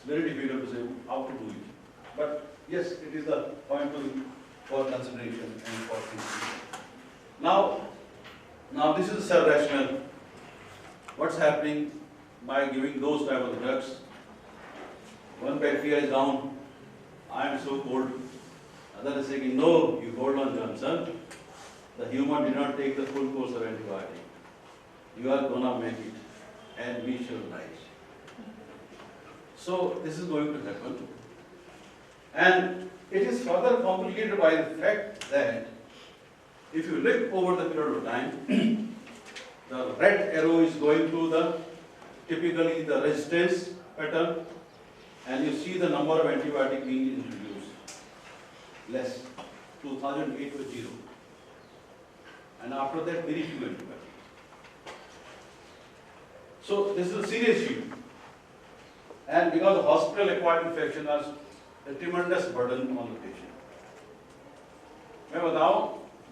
very difficult to say how to do it. But yes, it is the point for consideration and for thinking. Now this is sub-rational. What's happening by giving those type of drugs? One bacteria is down, I am so cold. Other is saying, no, you hold on, Johnson. The human did not take the full course of antibiotic. You are gonna make it, and we shall rise. So this is going to happen. And it is further complicated by the fact that if you look over the period of time, the red arrow is going to the typically the resistance pattern, and you see the number of antibiotic being introduced. Less. 2008 was 0. And after that, very few antibiotics. So this is a serious issue. And because the hospital-acquired infection was a tremendous burden on the patient. मैं बताऊं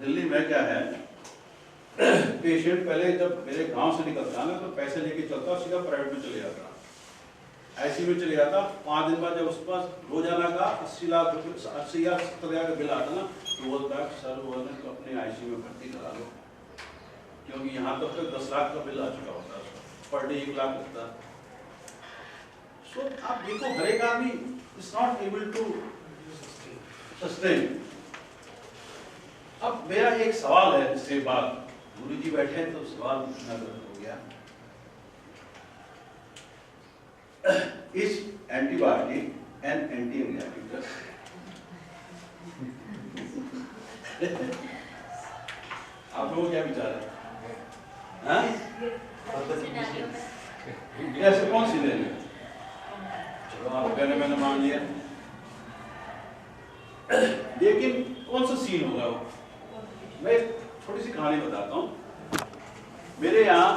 दिल्ली में क्या है, patient पहले जब मेरे गांव से निकलता ना तो पैसे लेके चलता सीधा प्राइवेट में चले जाता, आईसीयू में चले जाता। 5 दिन बाद जब उसके पास रोजाना का 80 लाख रुपये 80 या 70 हज़ार का बिल आता ना, तो बोलता है सर वो ने तो अपने आईसीयू में भर्ती करा लो, क्योंकि यहाँ तक 10 लाख का बिल आ चुका होता है, पर डे 1 लाख लगता। सो आप देखो हर एक आदमी is not able to sustain. अब मेरा एक सवाल है इसके बाद, गुरुजी बैठे हैं तो सवाल नजर हो गया। Is antibiotic and anti-anxiety drug? आप लोगों क्या विचार है? हाँ? ऐसे कौन सी ले लें? चलो आप कहने मैंने मान लिया, लेकिन कौन सा सीन होगा वो? मैं छोटी सी कहानी बताता हूँ। मेरे यहाँ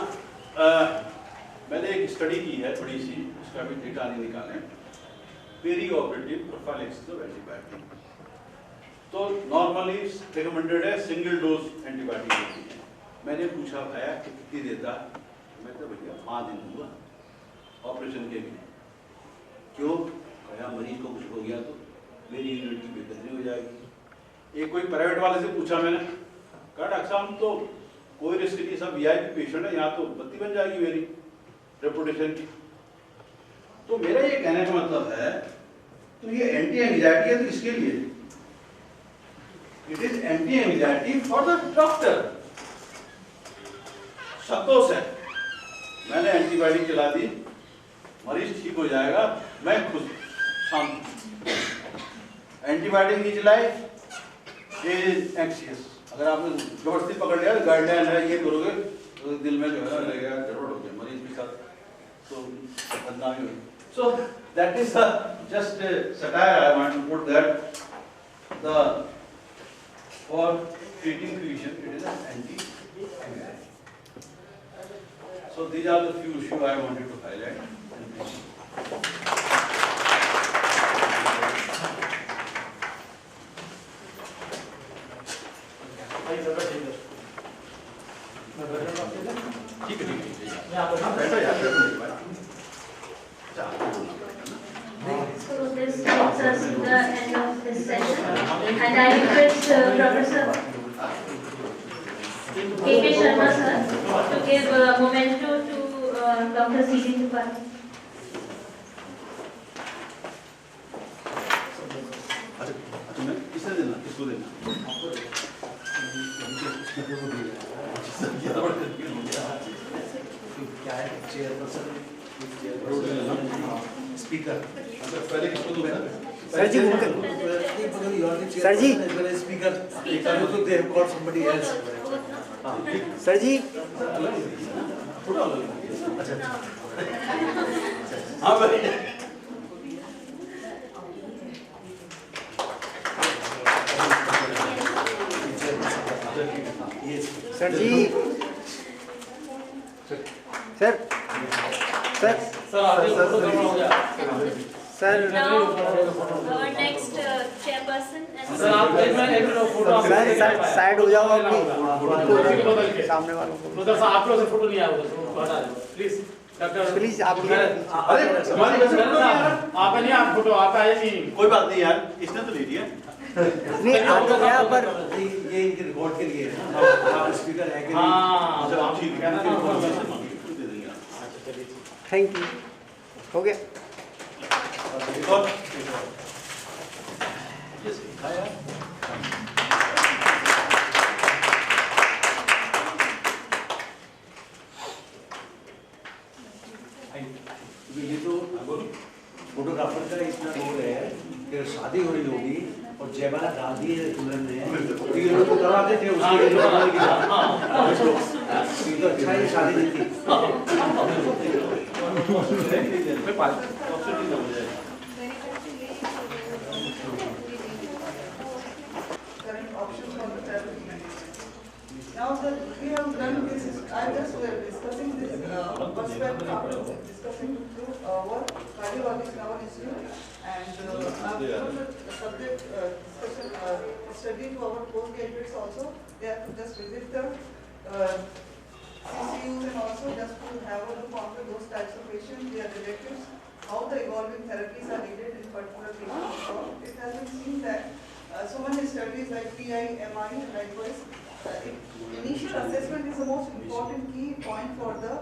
मैंने एक स्टडी की है बड़ी सी, उसका भी डेटा नहीं निकाले, perioperative prophylaxis of antibiotic. तो नॉर्मली रिकमेंडेड है सिंगल डोज एंटीबायोटिक होती है। मैंने पूछा भाया कि कितनी देता, मैं तो भैया 5 दिन दूंगा ऑपरेशन के लिए। क्यों? कहा मरीज को कुछ हो गया तो मेरी इम्यूनिटी बेहतरी हो जाएगी। एक कोई प्राइवेट वाले से पूछा मैंने, कहा डॉक्टर साहब तो कोई रिस्क नहीं, सब वीआईपी पेशेंट है, यहाँ तो बत्ती बन जाएगी मेरी रेपुटेशन की। तो मेरा ये कहने का मतलब है, तो ये एंटी एंजाइटी है तो इसके लिए, it is anti anxiety for the doctor. Santosh है, मैंने एंटीबायोटिक चला दी, मरीज ठीक हो जाएगा, मैं खुश शांत। एंटीबायोटिक नहीं चलाए, एंक्सियस। अगर आपने जबरदस्ती पकड़ लिया, गाइडलाइन है ये करोगे तो दिल में जो है लगेगा गड़बड़ हो गया, मरीज के साथ तो बदनामी हुई। So that is just satire I want to put that the for treating patient it is an anti-anxiety. So these are the few issues I wanted to highlight. ठीक है, बैठो यार, So this brings us to the end of this session, and I request Professor K.K. Sharma sir to give a memento to Dr. C.D. Tripathi. अच्छा मैं किसे देना, किसको देना? क्या है चेयरपर्सन स्पीकर पहले किसको दूंगा? Sir ji sir ji speaker तो they have got somebody else sir ji अच्छा हाँ भाई sir ji sir sir sir Now, our next chairperson and sir side हो जाओ अपनी सामने वालों को उधर से आप लोग से फोटो नहीं आया उधर प्लीज प्लीज आप अरे हमारी वजह से आप नहीं, आप फोटो आप आए नहीं। कोई बात नहीं यार, इसने तो ले लिया। नहीं आ तो गया पर ये इनके रिकॉर्ड के लिए है ना, स्पीकर है कि नहीं? हाँ, अच्छा, आप ठीक है, कहना इनकी ना, information मांगी, तो दे देंगे आप। थैंक यू हो गया एक और? ये सही था यार। ये तो फोटोग्राफर का इतना रोल है कि शादी हो रही होगी और जयमाला डाल दी है दुल्हन ने, तो ये लोग तो करवाते थे उसके जयमाला की शादी। ये तो अच्छा है, शादी नहीं थी। मैं पास ऑप्शन नहीं हो जाएगा। Current options for the therapy management. Now that we have done this, I just were discussing this perspective after discussing through our cardiologist in our institute, and after the subject discussion study to our postgraduates also, they have to just visit the CCUs and also just to have a look on those types of patients, their relatives, how the evolving therapies are needed in particular patients. So it has been seen that so many studies like PI, MI, and likewise, initial assessment is the most important key point for the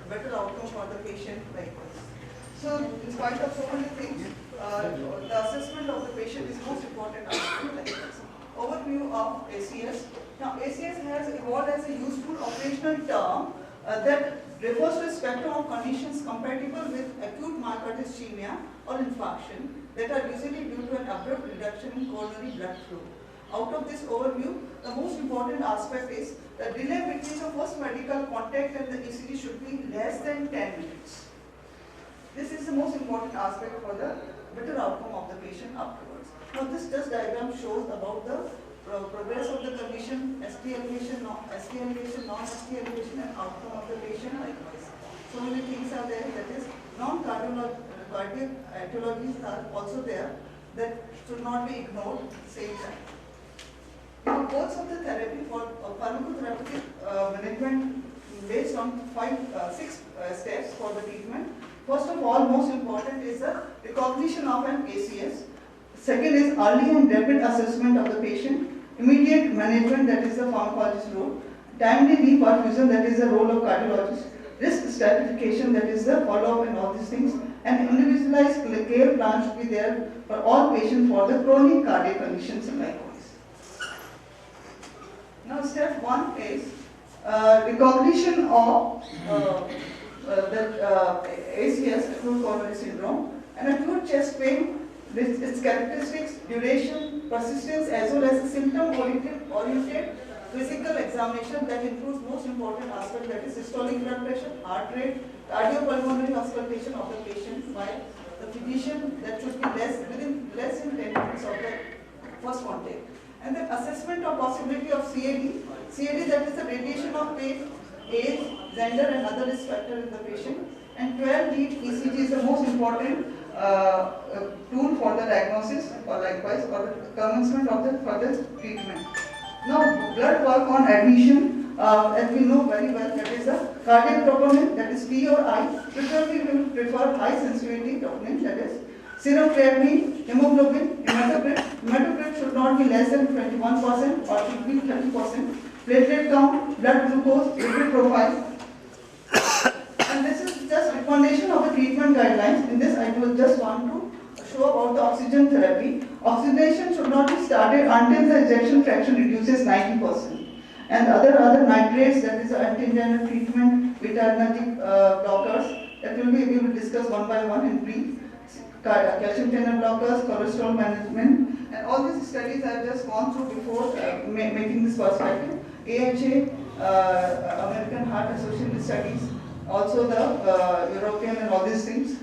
better outcome for the patient likewise. So in spite of so many things, the assessment of the patient is most important aspect likewise. Overview of ACS. Now ACS has evolved as a useful operational term that refers to a spectrum of conditions compatible with acute myocardial ischemia or infarction that are usually due to an abrupt reduction in coronary blood flow. Out of this overview, the most important aspect is the delay between the first medical contact and the ECG should be less than 10 minutes. This is the most important aspect for the better outcome of the patient afterwards. Now this diagram shows about the progress of the condition, ST elevation, non-ST elevation and outcome of the patient likewise. So many things are there, that is non-cardiac etiologies are also there that should not be ignored same time. Now goals of the therapy for pharmacotherapeutic management based on 6 steps for the treatment. First of all, most important is the recognition of an ACS. Second is early and rapid assessment of the patient. Immediate management, that is the pharmacologist role. Timely reperfusion, that is the role of cardiologist. Risk stratification, that is the follow-up and all these things. And individualized care plan should be there for all patients for the chronic cardiac conditions and likewise. Now step 1 is recognition of ACS, acute coronary syndrome, and acute chest pain, with its characteristics, duration, persistence, as well as a symptom-oriented physical examination that includes most important aspect, that is systolic blood pressure, heart rate, cardiopulmonary auscultation of the patient by the physician, that should be within less than 10 minutes of the first contact. And then assessment of possibility of CAD. CAD, that is the radiation of pain, age, gender and other risk factor in the patient. And 12-lead ECG is the most important tool for the diagnosis or likewise for the commencement of the further treatment. Now blood work on admission, as we know very well, that is the cardiac troponin, that is T or I. Preferably we will prefer high sensitivity troponin, that is serum creatinine, hemoglobin, hematocrit. Hematocrit should not be less than 21% or should be 30%. Platelet count, blood glucose, lipid profile. And this is just recommendation of the treatment guidelines. In this, I will just want to show about the oxygen therapy. Oxygenation should not be started until the ejection fraction reduces 90%. And other nitrates, that is anti-angina treatment, beta-adrenergic blockers, that we will discuss one by one in brief. Calcium channel blockers, cholesterol management, and all these studies I have just gone through before making this perspective. AHA, American Heart Association studies, also the European and all these things.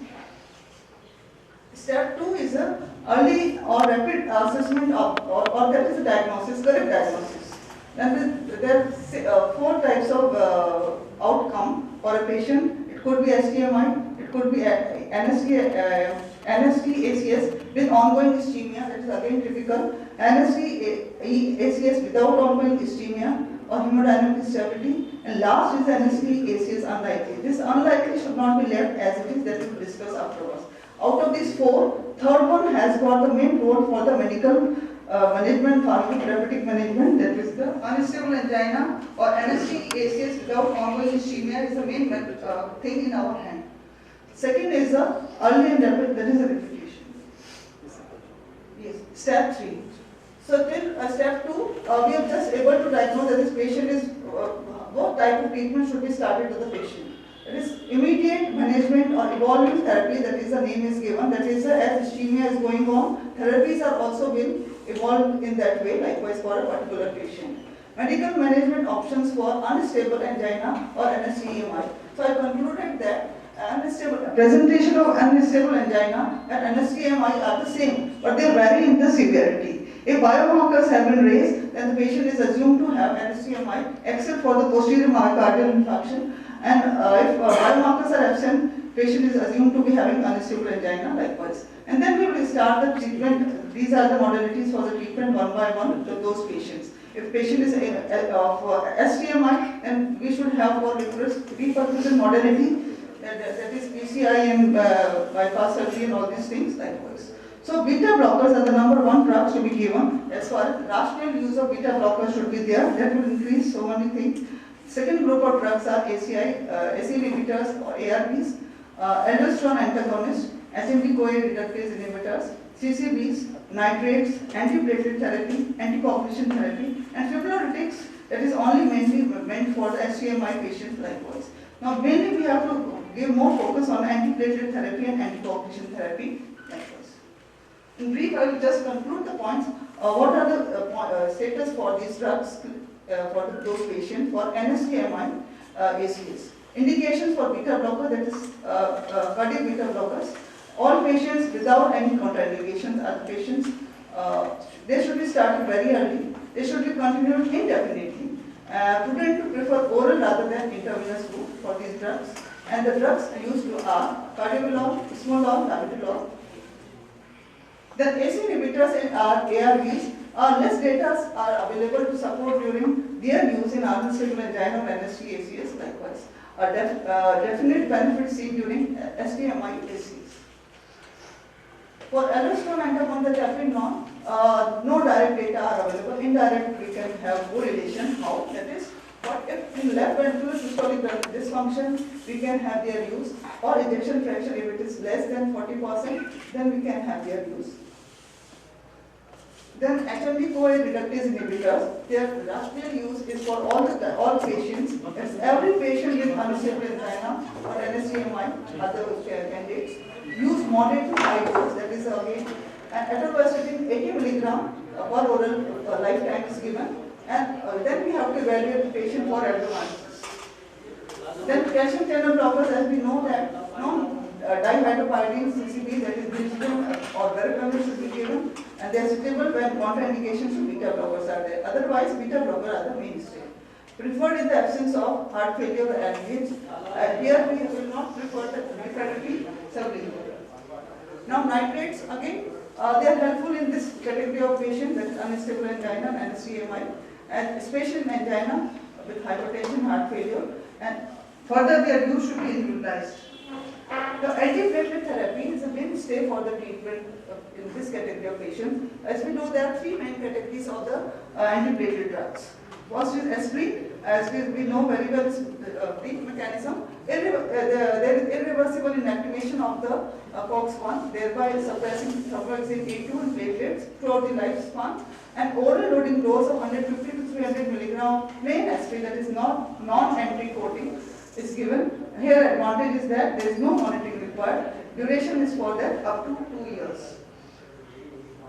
Step 2 is a early or rapid assessment of, or that is a diagnosis, correct diagnosis. There are 4 types of outcome for a patient. It could be STMI, it could be NST-ACS with ongoing ischemia, that is again typical. NST-ACS without ongoing ischemia, or hemodynamic stability. And last is NST ACS unlikely. This unlikely should not be left as it is, that we will discuss afterwards. Out of these four, third one has got the main role for the medical management, pharmacotherapeutic management, that is the unstable angina or NST ACS without ongoing ischemia is the main thing in our hand. Second is the early and rapid, that is the replication. Yes, step 3. So till step 2, we are just able to diagnose that this patient is, what type of treatment should be started to the patient. It is immediate management or evolving therapy, that is the name is given, that is as ischemia is going on, therapies are also being evolved in that way, likewise for a particular patient. Medical management options for unstable angina or NSCMI. So I concluded that presentation of unstable angina and NSCMI are the same, but they vary in the severity. If biomarkers have been raised, then the patient is assumed to have NSCMI except for the posterior myocardial infarction, and if biomarkers are absent, patient is assumed to be having unstable angina likewise. And then we will start the treatment. These are the modalities for the treatment one by one to those patients. If patient is of STMI, then we should have for repurposing modality, that is PCI and bypass surgery and all these things likewise. So beta blockers are the number one drugs to be given. As far as rational use of beta blockers should be there, that will increase so many things. Second group of drugs are ACI, ACE inhibitors or ARBs, aldosterone antagonists, SMD-CoA reductase inhibitors, CCBs, nitrates, antiplatelet therapy, anticoagulation therapy, and fibrinolytics, that is only mainly meant for the STMI patients likewise. Now mainly we have to give more focus on antiplatelet therapy and anticoagulation therapy likewise. In brief, I will just conclude the points. What are the status for these drugs for those patients for NSTMI ACS? Indications for beta blocker, that is cardiac beta blockers. All patients without any contraindications are the patients. They should be started very early. They should be continued indefinitely. Prudent to prefer oral rather than intravenous route for these drugs. And the drugs used are cardiolol, esmolol, labetalol. The ACE inhibitors and ARBs less data are available to support during their use in unstable angina or NST ACS likewise. Definite benefit seen during STMI ACS. For aldosterone antagonist, no direct data are available. Indirect we can have correlation. How? That is, but if in left ventricular systolic dysfunction we can have their use, or ejection fraction if it is less than 40%, then we can have their use. Then HMB-CoA reductase inhibitors, their rational use is for all patients. It's every patient with unstable angina or NSCMI, other candidates. Use moderate to high dose, that is again, and atorvastatin 80 mg per oral lifetime is given, and then we have to evaluate the patient for advances. Then calcium channel blockers, as we know that dihydropyridine CCB, that is digital or verapamil should be given, and they are suitable when contraindications to beta blockers are there. Otherwise, beta blockers are the mainstay. Preferred in the absence of heart failure or aggregates. Here we will not prefer the therapy sublingual. Now nitrates again, they are helpful in this category of patients, that is unstable angina and CMI, and especially in angina with hypertension, heart failure, and further their use should be individualized. The antiplatelet therapy is a mainstay for the treatment in this category of patients. As we know, there are three main categories of the antiplatelet drugs. First is aspirin, as we know very well its brief mechanism. There is irreversible inactivation of the COX-1, thereby suppressing thromboxane A2 and platelets throughout the lifespan. And oral loading dose of 150 to 300 mg plain aspirin, that is not non-entry coating, is given. Here advantage is that there is no monitoring required. Duration is for that up to 2 years.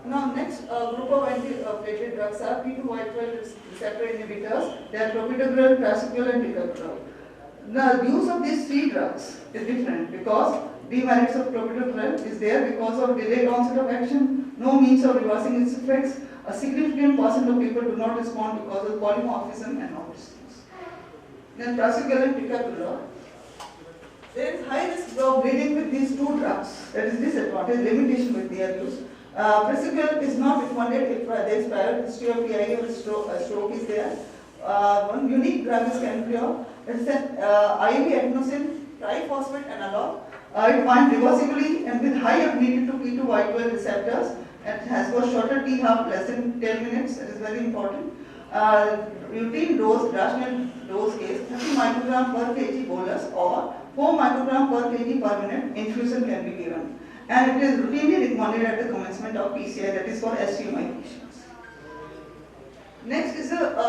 Now next group of antiplatelet drugs are P2Y12 receptor inhibitors. They are clopidogrel, prasugrel and ticagrelor. The use of these three drugs is different because demerits of clopidogrel is there because of delayed onset of action, no means of reversing its effects. A significant percent of people do not respond because of polymorphism and all these things. Then prasugrel and ticagrelor. There is high risk of bleeding with these two drugs. That is disadvantage, limitation with their use. Prasugrel is not recommended if there is prior history of PIA or stroke is there. one unique drug is Campreo. It's an IV adenosine triphosphate analog. It binds reversibly and with high affinity to P2Y12 receptors. It has got shorter T half, less than 10 minutes. It is very important. Routine dose, rational dose is 30 microgram per kg bolus or 4 microgram per kg per minute. Infusion can be given. And it is routinely recommended at the commencement of PCI, that is for STMI patients. Next is a